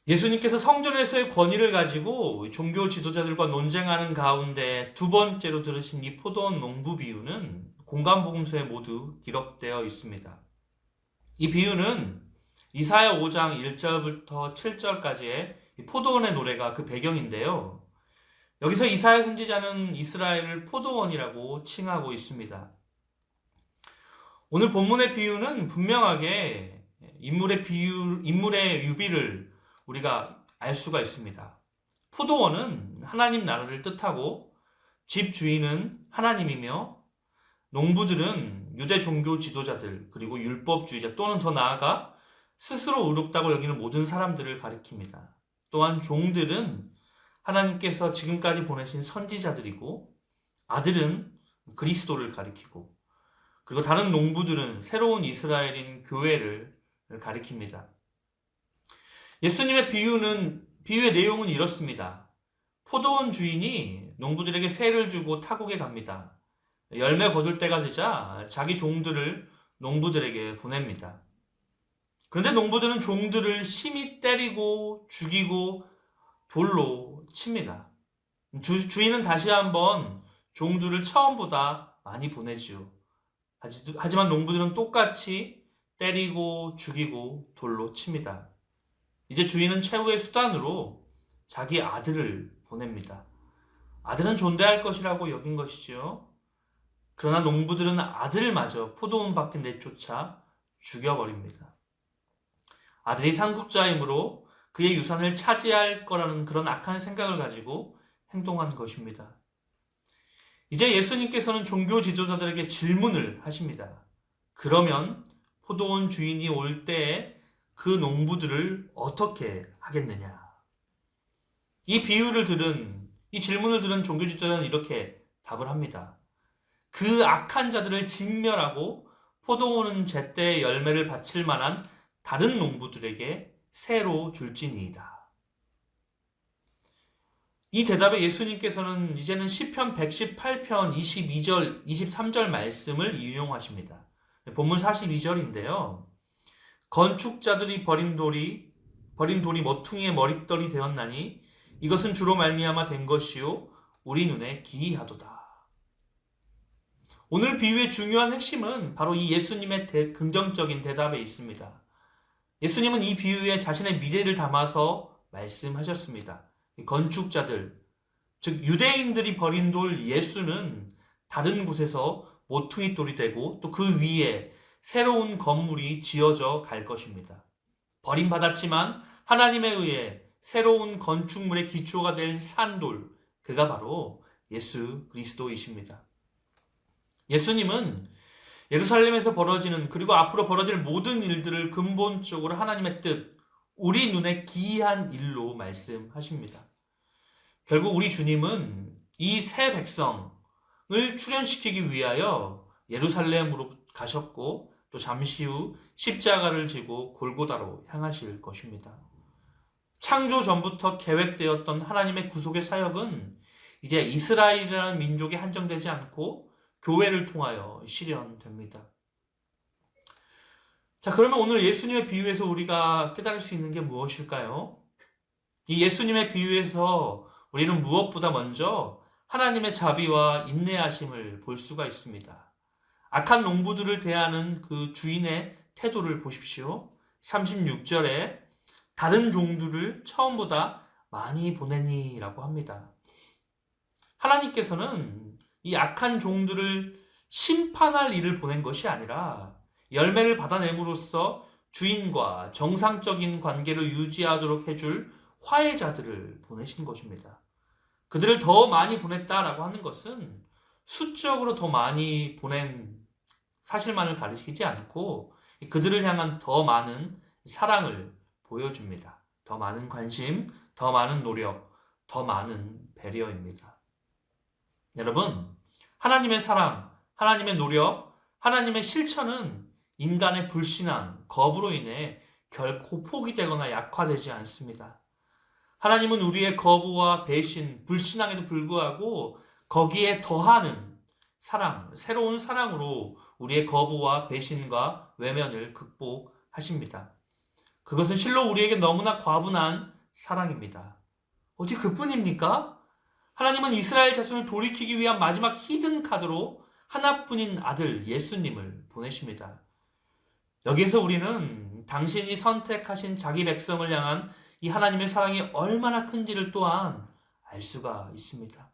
예수님께서 성전에서의 권위를 가지고 종교 지도자들과 논쟁하는 가운데 두 번째로 들으신 이 포도원 농부 비유는 공간복음서에 모두 기록되어 있습니다. 이 비유는 이사야 5장 1절부터 7절까지의 포도원의 노래가 그 배경인데요. 여기서 이사야 선지자는 이스라엘을 포도원이라고 칭하고 있습니다. 오늘 본문의 비유는 분명하게 인물의 유비를 우리가 알 수가 있습니다. 포도원은 하나님 나라를 뜻하고 집 주인은 하나님이며 농부들은 유대 종교 지도자들 그리고 율법주의자 또는 더 나아가 스스로 의롭다고 여기는 모든 사람들을 가리킵니다. 또한 종들은 하나님께서 지금까지 보내신 선지자들이고 아들은 그리스도를 가리키고 그리고 다른 농부들은 새로운 이스라엘인 교회를 가리킵니다. 예수님의 비유의 내용은 이렇습니다. 포도원 주인이 농부들에게 세를 주고 타국에 갑니다. 열매 거둘 때가 되자 자기 종들을 농부들에게 보냅니다. 그런데 농부들은 종들을 심히 때리고 죽이고 돌로 칩니다. 주인은 다시 한번 종들을 처음보다 많이 보내지요. 하지만 농부들은 똑같이 때리고 죽이고 돌로 칩니다. 이제 주인은 최후의 수단으로 자기 아들을 보냅니다. 아들은 존대할 것이라고 여긴 것이지요. 그러나 농부들은 아들마저 포도원 밖에 내쫓아 죽여버립니다. 아들이 상속자이므로 그의 유산을 차지할 거라는 그런 악한 생각을 가지고 행동한 것입니다. 이제 예수님께서는 종교 지도자들에게 질문을 하십니다. 그러면 포도원 주인이 올 때에 그 농부들을 어떻게 하겠느냐? 이 질문을 들은 종교 지도자는 이렇게 답을 합니다. 그 악한 자들을 진멸하고 포도원은 제때 열매를 바칠 만한 다른 농부들에게 새로 줄지니이다. 이 대답에 예수님께서는 이제는 시편 118편 22절, 23절 말씀을 인용하십니다. 본문 42절인데요. 건축자들이 버린 돌이 모퉁이의 머릿돌이 되었나니 이것은 주로 말미암아 된 것이요 우리 눈에 기이하도다. 오늘 비유의 중요한 핵심은 바로 이 예수님의 긍정적인 대답에 있습니다. 예수님은 이 비유에 자신의 미래를 담아서 말씀하셨습니다. 건축자들, 즉 유대인들이 버린 돌 예수는 다른 곳에서 모퉁이 돌이 되고 또 그 위에 새로운 건물이 지어져 갈 것입니다. 버림받았지만 하나님에 의해 새로운 건축물의 기초가 될 산돌, 그가 바로 예수 그리스도이십니다. 예수님은 예루살렘에서 벌어지는 그리고 앞으로 벌어질 모든 일들을 근본적으로 하나님의 뜻, 우리 눈에 기이한 일로 말씀하십니다. 결국 우리 주님은 이 새 백성을 출현시키기 위하여 예루살렘으로 가셨고 또 잠시 후 십자가를 지고 골고다로 향하실 것입니다. 창조 전부터 계획되었던 하나님의 구속의 사역은 이제 이스라엘이라는 민족에 한정되지 않고 교회를 통하여 실현됩니다. 자, 그러면 오늘 예수님의 비유에서 우리가 깨달을 수 있는 게 무엇일까요? 이 예수님의 비유에서 우리는 무엇보다 먼저 하나님의 자비와 인내하심을 볼 수가 있습니다. 악한 농부들을 대하는 그 주인의 태도를 보십시오. 36절에 다른 종들을 처음보다 많이 보내니 라고 합니다. 하나님께서는 이 악한 종들을 심판할 일을 보낸 것이 아니라 열매를 받아냄으로써 주인과 정상적인 관계를 유지하도록 해줄 화해자들을 보내신 것입니다. 그들을 더 많이 보냈다라고 하는 것은 수적으로 더 많이 보낸 사실만을 가리키지 않고 그들을 향한 더 많은 사랑을 보여줍니다. 더 많은 관심, 더 많은 노력, 더 많은 배려입니다. 여러분, 하나님의 사랑, 하나님의 노력, 하나님의 실천은 인간의 불신앙, 겁으로 인해 결코 포기되거나 약화되지 않습니다. 하나님은 우리의 거부와 배신, 불신앙에도 불구하고 거기에 더하는 사랑, 새로운 사랑으로 우리의 거부와 배신과 외면을 극복하십니다. 그것은 실로 우리에게 너무나 과분한 사랑입니다. 어디 그뿐입니까? 하나님은 이스라엘 자손을 돌이키기 위한 마지막 히든 카드로 하나뿐인 아들 예수님을 보내십니다. 여기에서 우리는 당신이 선택하신 자기 백성을 향한 이 하나님의 사랑이 얼마나 큰지를 또한 알 수가 있습니다.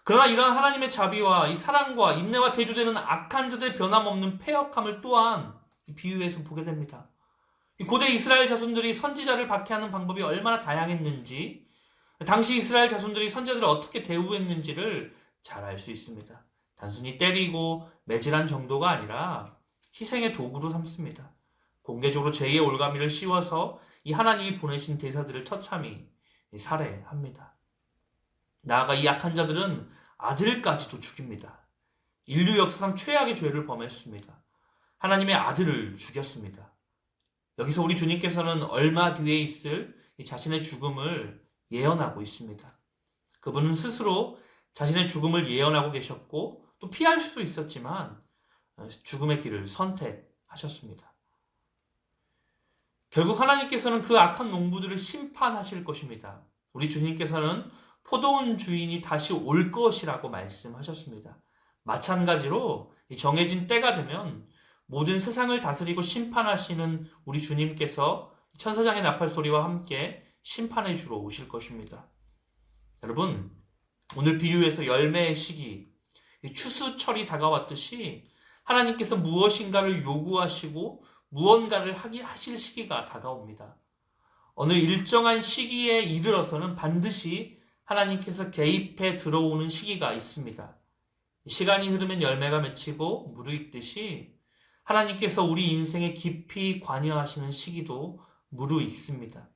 그러나 이러한 하나님의 자비와 이 사랑과 인내와 대조되는 악한 자들의 변함없는 패역함을 또한 이 비유에서 보게 됩니다. 이 고대 이스라엘 자손들이 선지자를 박해하는 방법이 얼마나 다양했는지, 당시 이스라엘 자손들이 선지자들을 어떻게 대우했는지를 잘 알 수 있습니다. 단순히 때리고 매질한 정도가 아니라 희생의 도구로 삼습니다. 공개적으로 죄의 올가미를 씌워서 이 하나님이 보내신 대사들을 처참히 살해합니다. 나아가 이 악한 자들은 아들까지도 죽입니다. 인류 역사상 최악의 죄를 범했습니다. 하나님의 아들을 죽였습니다. 여기서 우리 주님께서는 얼마 뒤에 있을 자신의 죽음을 예언하고 있습니다. 그분은 스스로 자신의 죽음을 예언하고 계셨고 또 피할 수도 있었지만 죽음의 길을 선택하셨습니다. 결국 하나님께서는 그 악한 농부들을 심판하실 것입니다. 우리 주님께서는 포도원 주인이 다시 올 것이라고 말씀하셨습니다. 마찬가지로 정해진 때가 되면 모든 세상을 다스리고 심판하시는 우리 주님께서 천사장의 나팔 소리와 함께 심판해 주러 오실 것입니다. 여러분, 오늘 비유에서 열매의 시기, 추수철이 다가왔듯이 하나님께서 무엇인가를 요구하시고 무언가를 하실 시기가 다가옵니다. 어느 일정한 시기에 이르러서는 반드시 하나님께서 개입해 들어오는 시기가 있습니다. 시간이 흐르면 열매가 맺히고 무르익듯이 하나님께서 우리 인생에 깊이 관여하시는 시기도 무르익습니다.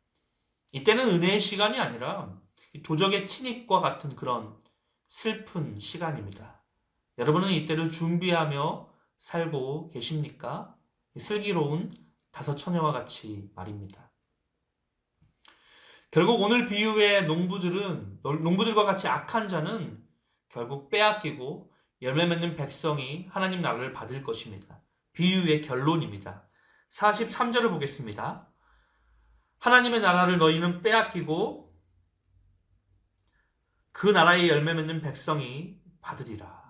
이때는 은혜의 시간이 아니라 도적의 침입과 같은 그런 슬픈 시간입니다. 여러분은 이때를 준비하며 살고 계십니까? 슬기로운 다섯 처녀와 같이 말입니다. 결국 오늘 비유의 농부들과 같이 악한 자는 결국 빼앗기고 열매 맺는 백성이 하나님 나라를 받을 것입니다. 비유의 결론입니다. 43절을 보겠습니다. 하나님의 나라를 너희는 빼앗기고 그 나라의 열매 맺는 백성이 받으리라.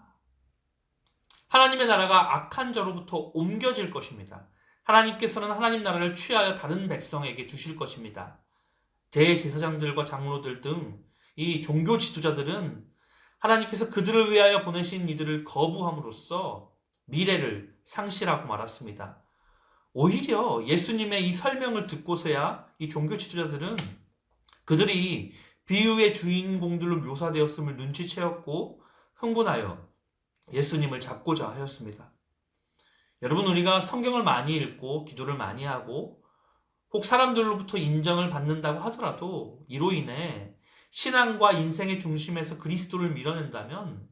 하나님의 나라가 악한 자로부터 옮겨질 것입니다. 하나님께서는 하나님 나라를 취하여 다른 백성에게 주실 것입니다. 대제사장들과 장로들 등 이 종교 지도자들은 하나님께서 그들을 위하여 보내신 이들을 거부함으로써 미래를 상실하고 말았습니다. 오히려 예수님의 이 설명을 듣고서야 이 종교 지도자들은 그들이 비유의 주인공들로 묘사되었음을 눈치채었고 흥분하여 예수님을 잡고자 하였습니다. 여러분, 우리가 성경을 많이 읽고 기도를 많이 하고 혹 사람들로부터 인정을 받는다고 하더라도 이로 인해 신앙과 인생의 중심에서 그리스도를 밀어낸다면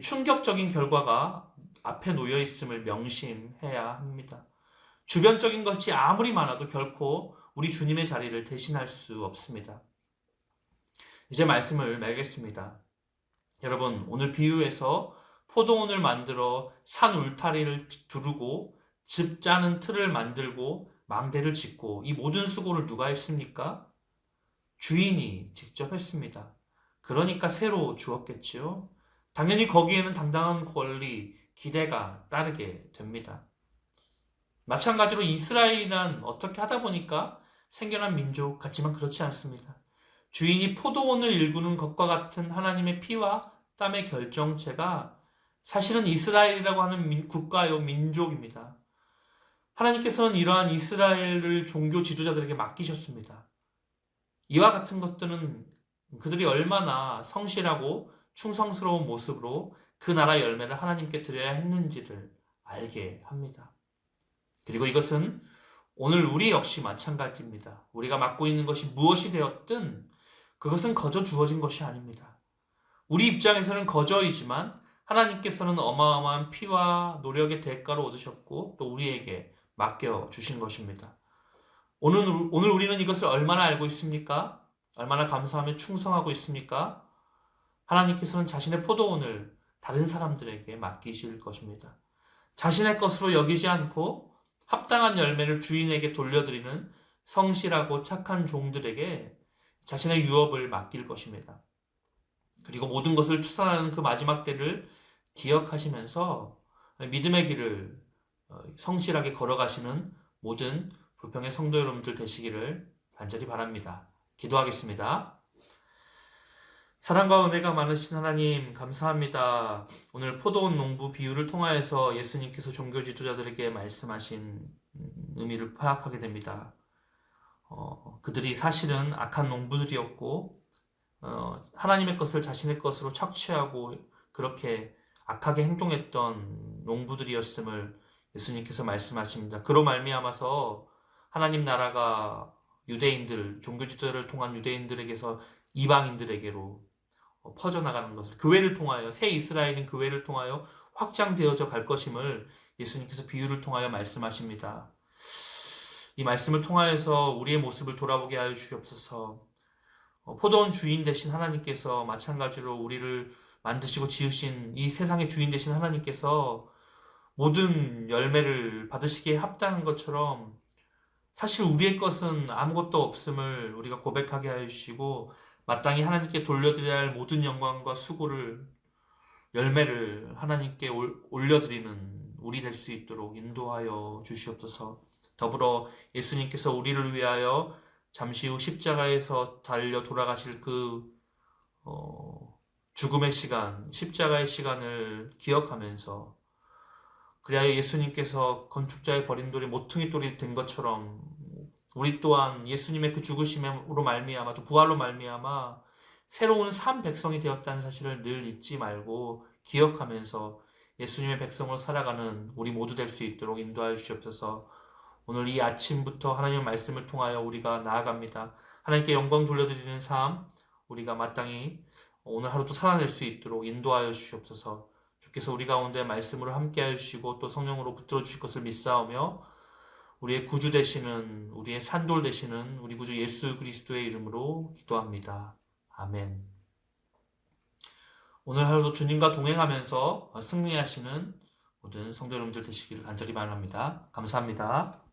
충격적인 결과가 앞에 놓여 있음을 명심해야 합니다. 주변적인 것이 아무리 많아도 결코 우리 주님의 자리를 대신할 수 없습니다. 이제 말씀을 맺겠습니다. 여러분, 오늘 비유에서 포도원을 만들어 산 울타리를 두르고 집 짜는 틀을 만들고 망대를 짓고 이 모든 수고를 누가 했습니까? 주인이 직접 했습니다. 그러니까 새로 주었겠지요. 당연히 거기에는 당당한 권리, 기대가 따르게 됩니다. 마찬가지로 이스라엘이란 어떻게 하다 보니까 생겨난 민족 같지만 그렇지 않습니다. 주인이 포도원을 일구는 것과 같은 하나님의 피와 땀의 결정체가 사실은 이스라엘이라고 하는 국가요, 민족입니다. 하나님께서는 이러한 이스라엘을 종교 지도자들에게 맡기셨습니다. 이와 같은 것들은 그들이 얼마나 성실하고 충성스러운 모습으로 그 나라 열매를 하나님께 드려야 했는지를 알게 합니다. 그리고 이것은 오늘 우리 역시 마찬가지입니다. 우리가 맡고 있는 것이 무엇이 되었든 그것은 거저 주어진 것이 아닙니다. 우리 입장에서는 거저이지만 하나님께서는 어마어마한 피와 노력의 대가로 얻으셨고 또 우리에게 맡겨주신 것입니다. 오늘 우리는 이것을 얼마나 알고 있습니까? 얼마나 감사하며 충성하고 있습니까? 하나님께서는 자신의 포도원을 다른 사람들에게 맡기실 것입니다. 자신의 것으로 여기지 않고 합당한 열매를 주인에게 돌려드리는 성실하고 착한 종들에게 자신의 유업을 맡길 것입니다. 그리고 모든 것을 추산하는 그 마지막 때를 기억하시면서 믿음의 길을 성실하게 걸어가시는 모든 부평의 성도 여러분들 되시기를 간절히 바랍니다. 기도하겠습니다. 사랑과 은혜가 많으신 하나님 감사합니다. 오늘 포도원 농부 비유를 통하여서 예수님께서 종교 지도자들에게 말씀하신 의미를 파악하게 됩니다. 그들이 사실은 악한 농부들이었고 하나님의 것을 자신의 것으로 착취하고 그렇게 악하게 행동했던 농부들이었음을 예수님께서 말씀하십니다. 그로 말미암아서 하나님 나라가 유대인들, 종교 지도자를 통한 유대인들에게서 이방인들에게로 퍼져나가는 것을 교회를 통하여 새 이스라엘인 교회를 통하여 확장되어져 갈 것임을 예수님께서 비유를 통하여 말씀하십니다. 이 말씀을 통하여서 우리의 모습을 돌아보게 하여 주옵소서. 포도원 주인 되신 하나님께서 마찬가지로 우리를 만드시고 지으신 이 세상의 주인 되신 하나님께서 모든 열매를 받으시기에 합당한 것처럼 사실 우리의 것은 아무것도 없음을 우리가 고백하게 하여 주시고 마땅히 하나님께 돌려드려야 할 모든 영광과 수고를 열매를 하나님께 올려드리는 우리 될 수 있도록 인도하여 주시옵소서. 더불어 예수님께서 우리를 위하여 잠시 후 십자가에서 달려 돌아가실 그 죽음의 시간, 십자가의 시간을 기억하면서 그리하여 예수님께서 건축자의 버린 돌이 모퉁이 돌이 된 것처럼 우리 또한 예수님의 그 죽으심으로 말미암아 또 부활로 말미암아 새로운 산 백성이 되었다는 사실을 늘 잊지 말고 기억하면서 예수님의 백성으로 살아가는 우리 모두 될 수 있도록 인도하여 주시옵소서. 오늘 이 아침부터 하나님의 말씀을 통하여 우리가 나아갑니다. 하나님께 영광 돌려드리는 삶 우리가 마땅히 오늘 하루도 살아낼 수 있도록 인도하여 주시옵소서. 주께서 우리 가운데 말씀으로 함께하여 주시고 또 성령으로 붙들어 주실 것을 믿사오며 우리의 구주 되시는 우리의 산돌 되시는 우리 구주 예수 그리스도의 이름으로 기도합니다. 아멘. 오늘 하루도 주님과 동행하면서 승리하시는 모든 성도 여러분들 되시기를 간절히 바랍니다. 감사합니다.